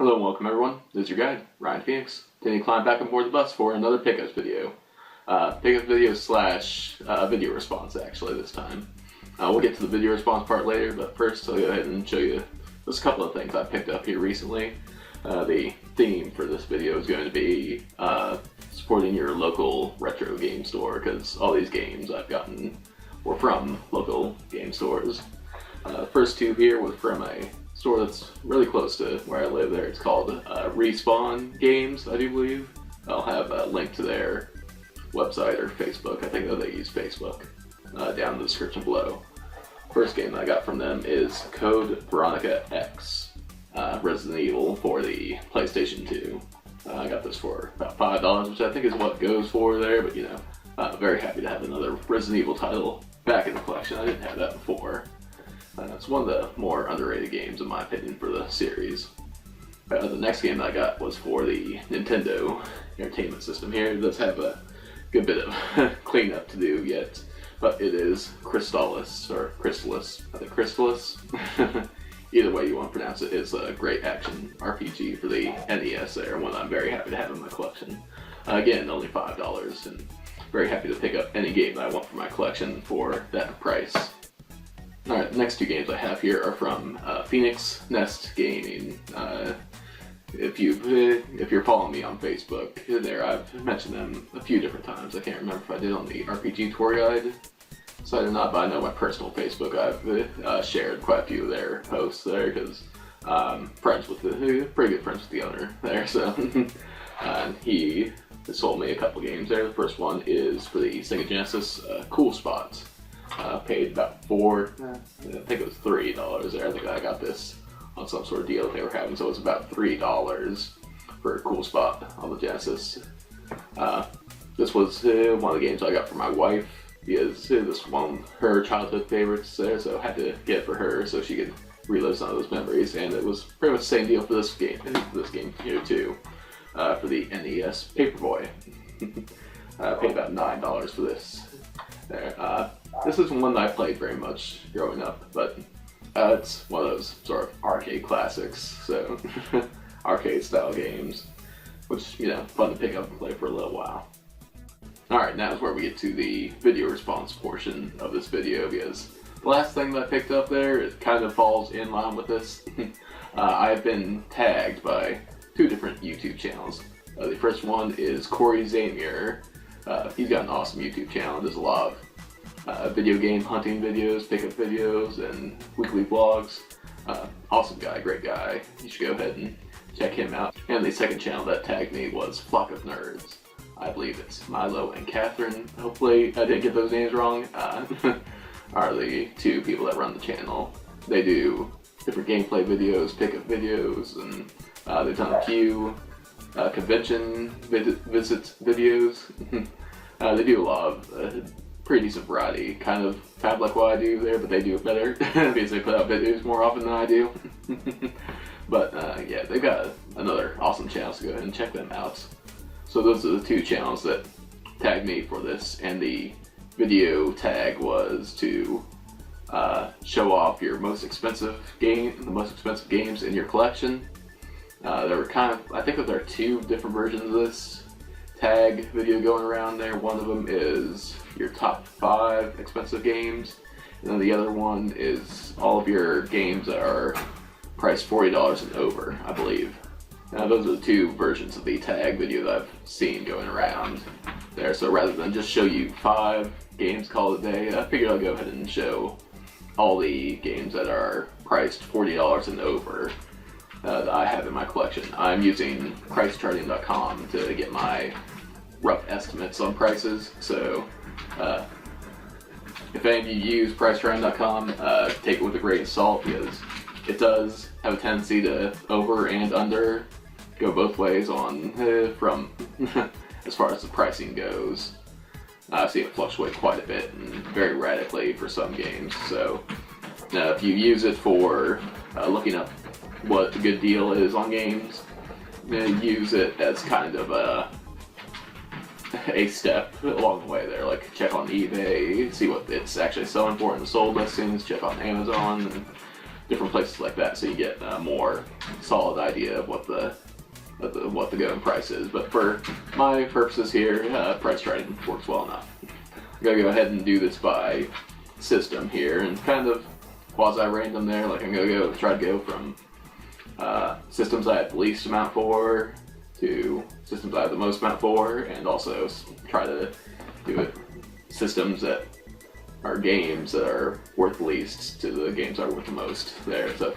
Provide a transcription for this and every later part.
Hello and welcome everyone. This is your guide, Ryan Phoenix. Today you climb back on board the bus for another pickups video. Pickups video slash video response actually this time. We'll get to the video response part later, but first I'll go ahead and show you just a couple of things I picked up here recently. The theme for this video is going to be supporting your local retro game store, because all these games I've gotten were from local game stores. The first two here was from a store that's really close to where I live there. It's called Respawn Games, I do believe. I'll have a link to their website or Facebook. I think that they use Facebook down in the description below. First game I got from them is Code Veronica X, Resident Evil for the PlayStation 2. I got this for about $5, which I think is what goes for there, but you know, very happy to have another Resident Evil title back in the collection. I didn't have that before. It's one of the more underrated games in my opinion for the series. The next game I got was for the Nintendo Entertainment System here. It does have a good bit of cleanup to do yet, but it is Crystalis, or Crystalis, I think Crystalis. Either way you want to pronounce it, it's a great action RPG for the NES there, one I'm very happy to have in my collection. Again, only $5, and very happy to pick up any game that I want for my collection for that price. Alright, the next two games I have here are from Phoenix Nest Gaming. If you're following me on Facebook, there I've mentioned them a few different times. I can't remember if I did on the RPG Tour Guide site or not, but I know my personal Facebook I've shared quite a few of their posts there, because I'm friends with pretty good friends with the owner there. So he sold me a couple games there. The first one is for the Sega Genesis, Cool Spot. Paid about I think it was $3 there. I think I got this on some sort of deal that they were having, so it was about $3 for a Cool Spot on the Genesis. This was one of the games I got for my wife, because this was one of her childhood favorites there, so I had to get it for her so she could relive some of those memories, and it was pretty much the same deal for this game here too, for the NES Paperboy. I paid about $9 for this there. This is one that I played very much growing up, but it's one of those sort of arcade classics, so arcade style games, which, you know, fun to pick up and play for a little while. Alright, now is where we get to the video response portion of this video, because the last thing that I picked up there, it kind of falls in line with this. I've been tagged by two different YouTube channels. The first one is Corey Zamier. He's got an awesome YouTube channel. There's a lot of video game hunting videos, pickup videos, and weekly vlogs. Awesome guy, great guy. You should go ahead and check him out. And the second channel that tagged me was Flock of Nerds. I believe it's Milo and Catherine. Hopefully I didn't get those names wrong. Are the two people that run the channel. They do different gameplay videos, pickup videos, and they've done a few convention visit videos. They do a lot of pretty decent variety, kind of like what I do there, but they do it better because they put out videos more often than I do. But yeah, they've got another awesome channel, so go ahead and check them out. So those are the two channels that tagged me for this, and the video tag was to show off your most expensive games in your collection. There were I think there are two different versions of this tag video going around there. One of them is your top 5 expensive games, and then the other one is all of your games that are priced $40 and over, I believe. Now those are the two versions of the tag video that I've seen going around there. So rather than just show you 5 games, call it a day, I figured I'll go ahead and show all the games that are priced $40 and over that I have in my collection. I'm using pricecharting.com to get my rough estimates on prices, so if any of you use pricecharting.com, take it with a grain of salt, because it does have a tendency to over and under go both ways on from as far as the pricing goes. I've seen it fluctuate quite a bit and very radically for some games, so if you use it for looking up what a good deal is on games, use it as kind of a step along the way there. Like, check on eBay, see what it's actually selling for in the sold listings, check on Amazon, and different places like that, so you get a more solid idea of what the going price is. But for my purposes here, price charting works well enough. I'm gonna go ahead and do this by system here, and kind of quasi-random there. Like I'm gonna try to go from systems I have the least amount for to systems I have the most amount for, and also try to do it systems that are games that are worth the least to the games that are worth the most there. So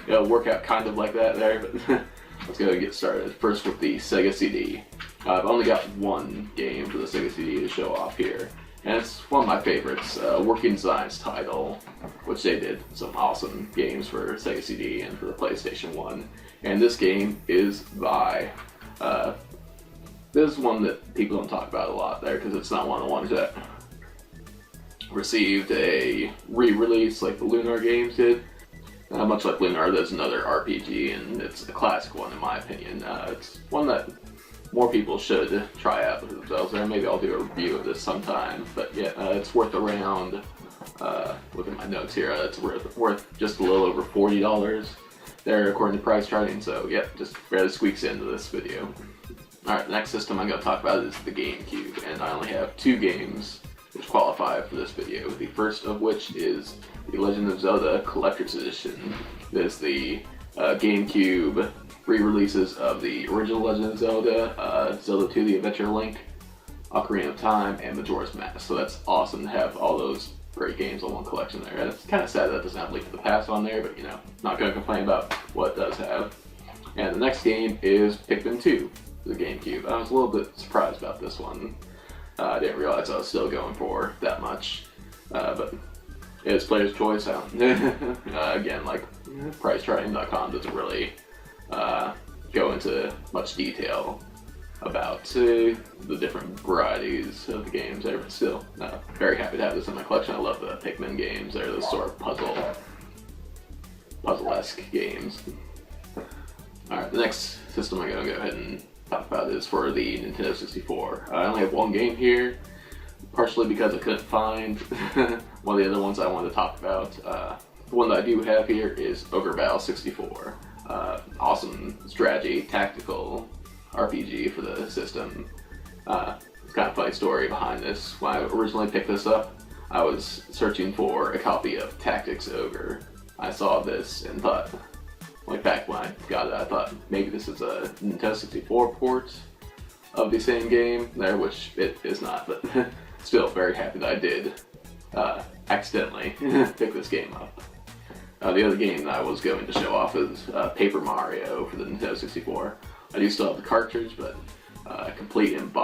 it'll work out kind of like that there, but let's go and get started. First with the Sega CD. I've only got one game for the Sega CD to show off here, and it's one of my favorites, Working Design's title, which they did some awesome games for Sega CD and for the PlayStation 1. And this game is by, this is one that people don't talk about a lot there, because it's not one of the ones that received a re-release like the Lunar games did. Much like Lunar, there's another RPG, and it's a classic one in my opinion. It's one that more people should try out for themselves, or maybe I'll do a review of this sometime. But yeah, it's worth around, look at my notes here, it's worth just a little over $40 there according to price charting, so yeah, just barely squeaks into this video. Alright, the next system I'm going to talk about is the Gamecube, and I only have two games which qualify for this video. The first of which is the Legend of Zelda Collector's Edition. This is the Gamecube re-releases of the original Legend of Zelda, Zelda 2 The Adventure Link, Ocarina of Time, and Majora's Mask. So that's awesome to have all those great games on one collection there. And it's kind of sad that it doesn't have Link to the Past on there, but you know, not going to complain about what it does have. And the next game is Pikmin 2 for the Gamecube. I was a little bit surprised about this one. I didn't realize I was still going for that much, but it's player's choice. Again, like pricecharting.com doesn't really go into much detail about the different varieties of the games there, but still, very happy to have this in my collection. I love the Pikmin games. They're those sort of puzzle-esque games. Alright, the next system I'm going to go ahead and talk about is for the Nintendo 64. I only have one game here, partially because I couldn't find one of the other ones I wanted to talk about. The one that I do have here is Valis 64. Awesome strategy, tactical RPG for the system. It's kind of a funny story behind this. When I originally picked this up, I was searching for a copy of Tactics Ogre. I saw this and thought, like back when I got it, I thought maybe this is a Nintendo 64 port of the same game there, which it is not, but still very happy that I did accidentally pick this game up. The other game that I was going to show off is Paper Mario for the Nintendo 64. I do still have the cartridge, but complete and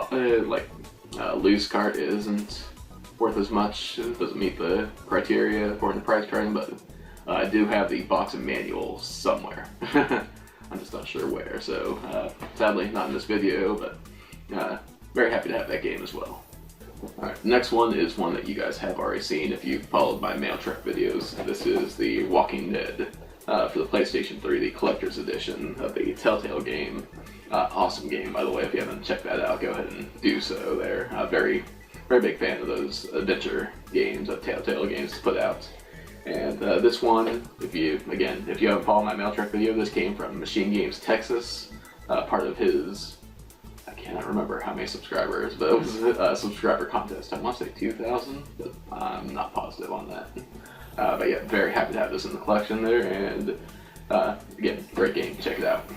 loose cart isn't worth as much. It doesn't meet the criteria according to price charting, but I do have the box and manual somewhere. I'm just not sure where, so sadly not in this video, but very happy to have that game as well. Alright, the next one is one that you guys have already seen if you've followed my mail truck videos. This is the Walking Dead for the PlayStation 3, the Collector's Edition of the Telltale game. Awesome game, by the way. If you haven't checked that out, go ahead and do so there. Very big fan of those adventure games that Telltale games put out. And this one, if you haven't followed my mail truck video, this came from Machine Games Texas, part of his, I cannot remember how many subscribers, but it was a subscriber contest. I want to say 2,000, but I'm not positive on that. But yeah, very happy to have this in the collection there, and again, great game, check it out.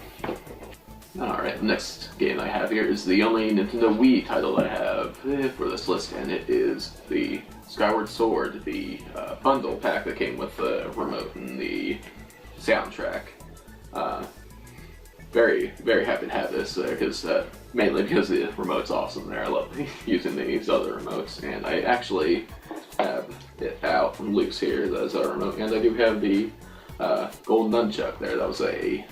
Alright, the next game I have here is the only Nintendo Wii title I have for this list, and it is the Skyward Sword, the bundle pack that came with the remote and the soundtrack. Very happy to have this there, because mainly because the remote's awesome there. I love using these other remotes, and I actually have it out from loose here, that's our remote, and I do have the gold nunchuck there. That was a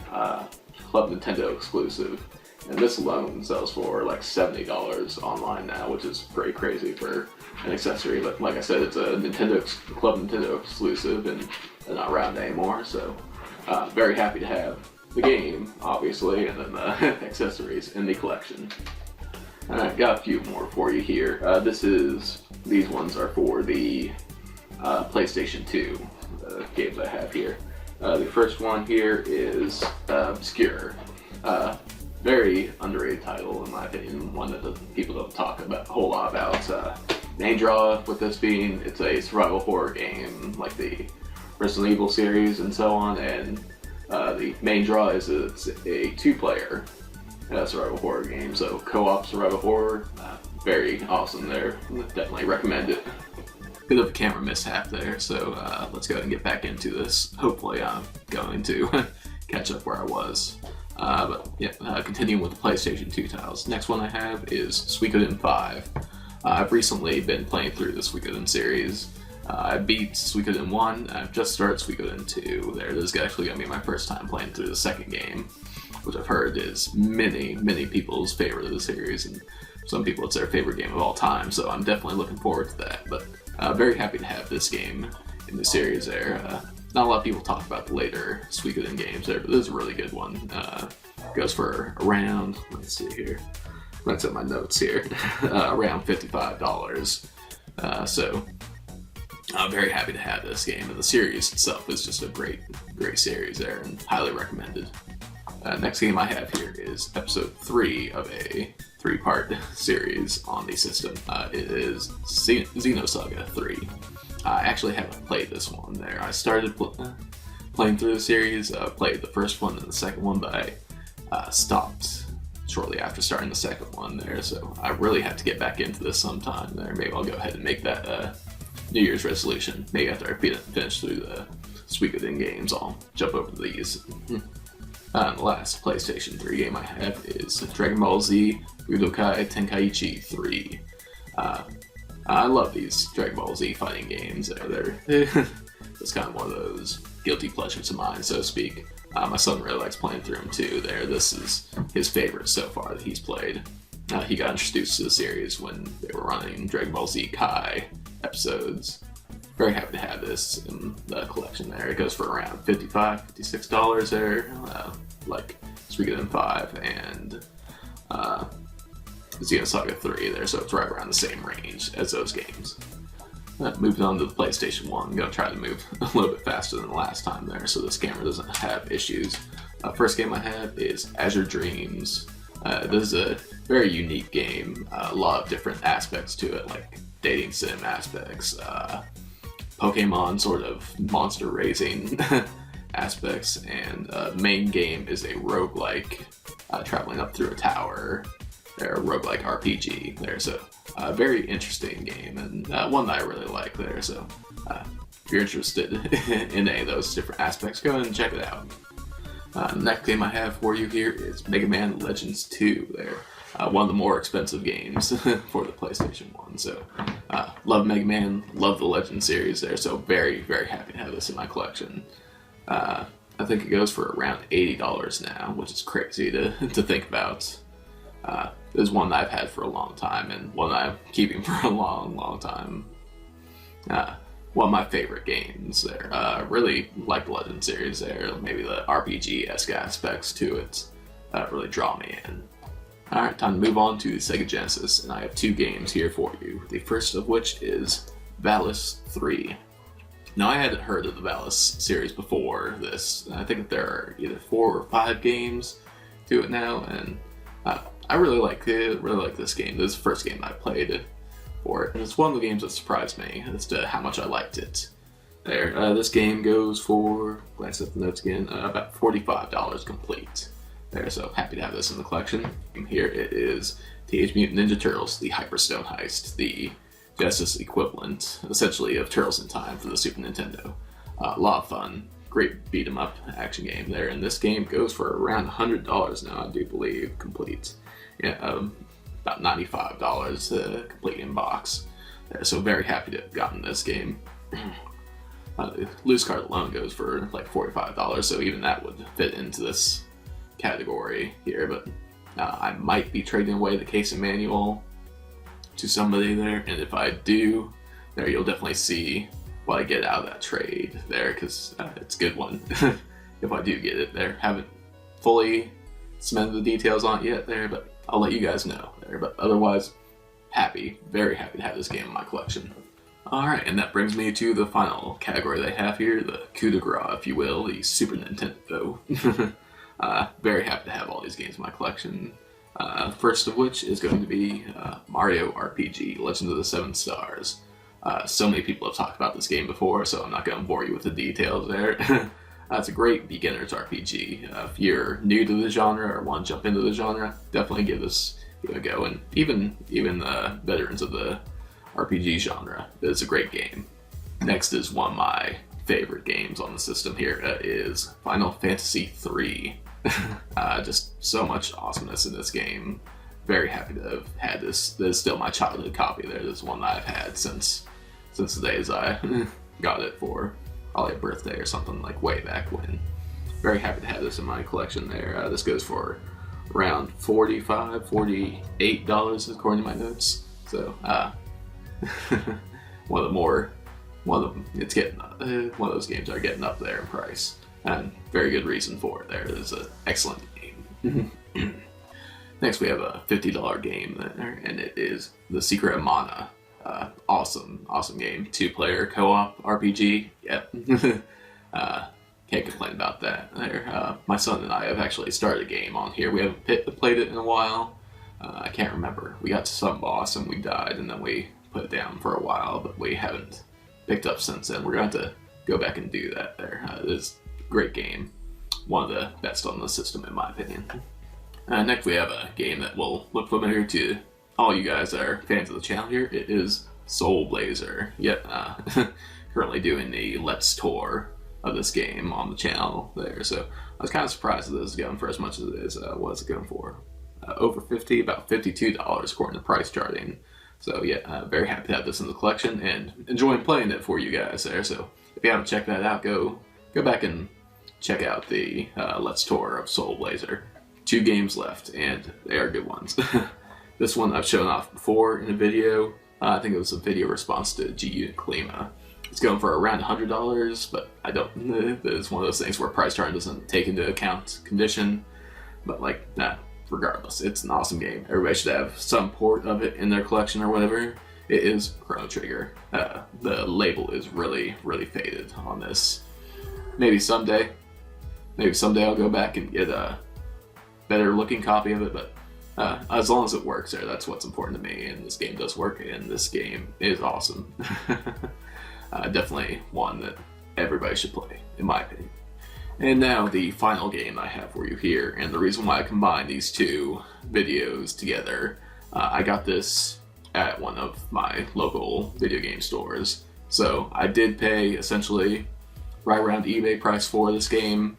Club Nintendo exclusive, and this alone sells for like $70 online now, which is pretty crazy for an accessory. But like I said, it's a Club Nintendo exclusive, and they're not around anymore, so very happy to have the game, obviously, and then the accessories in the collection. And I've got a few more for you here. These ones are for the PlayStation 2 games I have here. The first one here is Obscure. Very underrated title in my opinion, one that people don't talk about a whole lot about. Main draw with this being it's a survival horror game like the Resident Evil series and so on, and the main draw is it's a two-player survival horror game, so co-op survival horror, very awesome there, definitely recommend it. Bit of a camera mishap there, so let's go ahead and get back into this. Hopefully I'm going to catch up where I was. But yeah, continuing with the PlayStation 2 titles. Next one I have is Suikoden 5. I've recently been playing through the Suikoden series. I beat Suikoden 1, I've just started Suikoden 2. This is actually going to be my first time playing through the second game, which I've heard is many people's favorite of the series, and some people it's their favorite game of all time, so I'm definitely looking forward to that. But very happy to have this game in the series there. Not a lot of people talk about the later Suikoden games there, but this is a really good one. Goes for around, let's see here, let's at my notes here, around $55. So I'm very happy to have this game, and the series itself is just a great series there, and highly recommended. Next game I have here is episode 3 of a 3-part series on the system. It is Xenosaga III. I actually haven't played this one there. I started playing through the series, played the first one and the second one, but I stopped shortly after starting the second one there, so I really have to get back into this sometime there. Maybe I'll go ahead and make that New Year's resolution. Maybe after I finish through the Suikoden games, I'll jump over to these. The last PlayStation 3 game I have is Dragon Ball Z Budokai Tenkaichi 3. I love these Dragon Ball Z fighting games. It's kind of one of those guilty pleasures of mine, so to speak. My son really likes playing through them too. This is his favorite so far that he's played. He got introduced to the series when they were running Dragon Ball Z Kai episodes. Very happy to have this in the collection there. It goes for around $55, $56 there, like Suikoden 5 and Xenosaga 3 there, so it's right around the same range as those games. Moving on to the PlayStation 1, I'm going to try to move a little bit faster than the last time there, so this camera doesn't have issues. First game I have is Azure Dreams. This is a very unique game, a lot of different aspects to it, like dating sim aspects, Pokemon sort of monster raising aspects, and the main game is a roguelike, traveling up through a tower. They're a roguelike RPG there, so a very interesting game, and one that I really like there, so if you're interested in any of those different aspects, go ahead and check it out. Next game I have for you here is Megaman Legends 2 there. One of the more expensive games for the PlayStation 1, so love Mega Man, love the Legend series there, so very happy to have this in my collection. I think it goes for around $80 now, which is crazy to think about. This is one that I've had for a long time, and one that I'm keeping for a long time. One of my favorite games there. Really like the Legend series there, maybe the RPG-esque aspects to it really draw me in. Alright, time to move on to the Sega Genesis, and I have 2 games here for you. The first of which is Valis III. Now, I hadn't heard of the Valis series before this. I think there are either 4 or 5 games to it now, and I really like this game. This is the first game I played for it, and it's one of the games that surprised me as to how much I liked it. This game goes for, glance at the notes again, about $45 complete. So happy to have this in the collection. Here it is Teenage Mutant Ninja Turtles, the Hyperstone Heist, the Genesis equivalent, essentially, of Turtles in Time for the Super Nintendo. A lot of fun, great beat 'em up action game there, and this game goes for around $100 now, I do believe, complete. Yeah, about $95 complete in box. So very happy to have gotten this game. The loose card alone goes for like $45, so even that would fit into this category here, but I might be trading away the case and manual to somebody there, and if I do, there you'll definitely see what I get out of that trade there, because it's a good one. If I do get it there, haven't fully cemented the details on it yet there, but I'll let you guys know there. But otherwise, very happy to have this game in my collection. Alright, and that brings me to the final category they have here, the coup de grace, if you will, the Super Nintendo. Very happy to have all these games in my collection. First of which is going to be Mario RPG, Legend of the Seven Stars. So many people have talked about this game before, so I'm not going to bore you with the details there. It's a great beginner's RPG. If you're new to the genre or want to jump into the genre, definitely give this a go. And even veterans of the RPG genre, it's a great game. Next is one of my favorite games on the system here, is Final Fantasy III. Just so much awesomeness in this game. Very happy to have had this. This is still my childhood copy there. This is one that I've had since the days I got it for probably a birthday or something, like way back when. Very happy to have this in my collection there. This goes for around $45, $48 according to my notes. So one of those games that are getting up there in price, and very good reason for it. There it is, an excellent game. Next we have a $50 game there, and it is The Secret of Mana. Awesome game. 2-player co-op RPG. Yep. Can't complain about that there. My son and I have actually started a game on here. We haven't played it in a while. I can't remember. We got to some boss and we died, and then we put it down for a while, but we haven't picked up since then. We're going to have to go back and do that there. It is a great game. One of the best on the system in my opinion. Next we have a game that will look familiar to all you guys that are fans of the channel here. It is Soul Blazer. Yep, currently doing the Let's Tour of this game on the channel there. So I was kind of surprised that this is going for as much as it is. What is it going for? Over 50, about $52 according to price charting. So yeah, very happy to have this in the collection and enjoying playing it for you guys there. So if you haven't checked that out, go back and check out the Let's Tour of Soul Blazer. 2 games left, and they are good ones. This one I've shown off before in a video. I think it was a video response to G-Unit Klima. It's going for around $100, but I don't. It's one of those things where price chart doesn't take into account condition. But like, regardless, it's an awesome game. Everybody should have some port of it in their collection or whatever. It is Chrono Trigger. The label is really faded on this. Maybe someday I'll go back and get a better looking copy of it, but as long as it works there, that's what's important to me, and this game does work, and this game is awesome. Definitely one that everybody should play, in my opinion. And now the final game I have for you here, and the reason why I combined these 2 videos together, I got this at one of my local video game stores. So I did pay essentially right around eBay price for this game,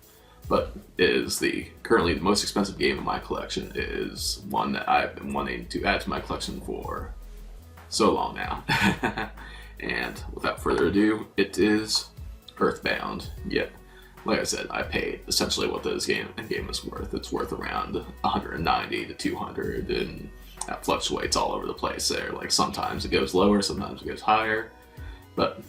but it is currently the most expensive game in my collection. It is one that I've been wanting to add to my collection for so long now. And without further ado, it is Earthbound. Yep. Like I said, I paid essentially what this game is worth. It's worth around 190 to 200, and that fluctuates all over the place there. Like sometimes it goes lower, sometimes it goes higher. But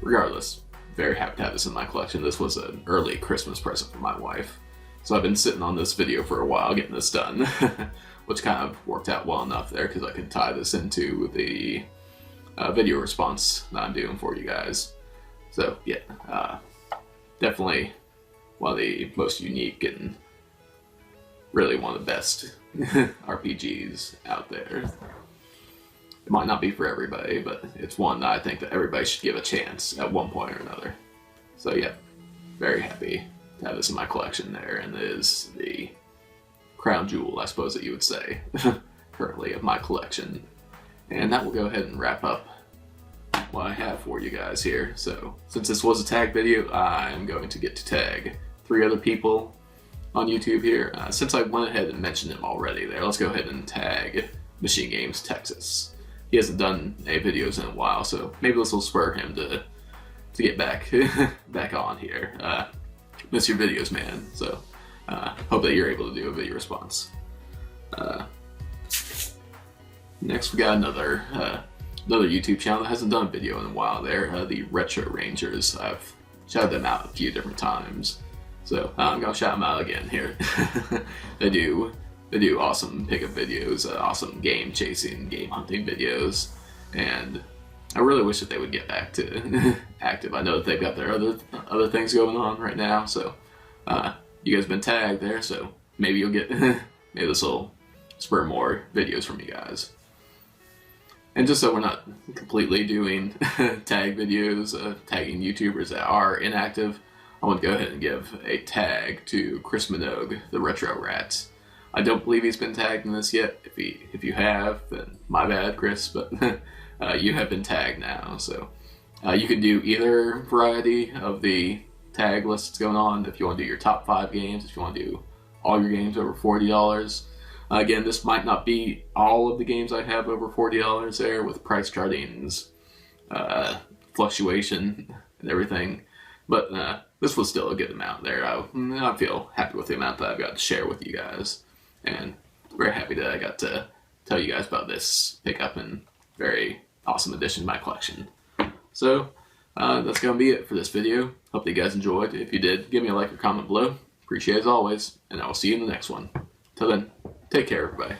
regardless, very happy to have this in my collection. This was an early Christmas present for my wife. So I've been sitting on this video for a while getting this done, which kind of worked out well enough there because I could tie this into the video response that I'm doing for you guys. So yeah, definitely one of the most unique and really one of the best RPGs out there. It might not be for everybody, but it's one that I think that everybody should give a chance at one point or another. So yeah, very happy to have this in my collection there, and it is the crown jewel, I suppose that you would say, currently of my collection. And that will go ahead and wrap up what I have for you guys here. So since this was a tag video, I'm going to get to tag 3 other people on YouTube here. Since I went ahead and mentioned him already there, let's go ahead and tag Machine Games Texas. He hasn't done any videos in a while, so maybe this will spur him to get back back on here. Miss your videos, man. So hope that you're able to do a video response. Next, we got another YouTube channel that hasn't done a video in a while there, the Retro Rangers. I've shouted them out a few different times, so I'm gonna shout them out again here. They do awesome pickup videos, awesome game chasing, game hunting videos, and I really wish that they would get back to active. I know that they've got their other things going on right now, so you guys have been tagged there, so maybe you'll get maybe this will spur more videos from you guys. And just so we're not completely doing tag videos, tagging YouTubers that are inactive, I want to go ahead and give a tag to Chris Minogue, the Retro Rat. I don't believe he's been tagged in this yet. If you have, then my bad, Chris, but you have been tagged now. So you can do either variety of the tag list that's going on. If you want to do your top 5 games, if you want to do all your games over $40. Again, this might not be all of the games I have over $40 there, with price chartings, fluctuation, and everything. But this was still a good amount there. I feel happy with the amount that I've got to share with you guys. And very happy that I got to tell you guys about this pickup and very awesome addition to my collection. So that's going to be it for this video. Hope that you guys enjoyed. If you did, give me a like or comment below. Appreciate it as always, and I will see you in the next one. Till then, take care, everybody.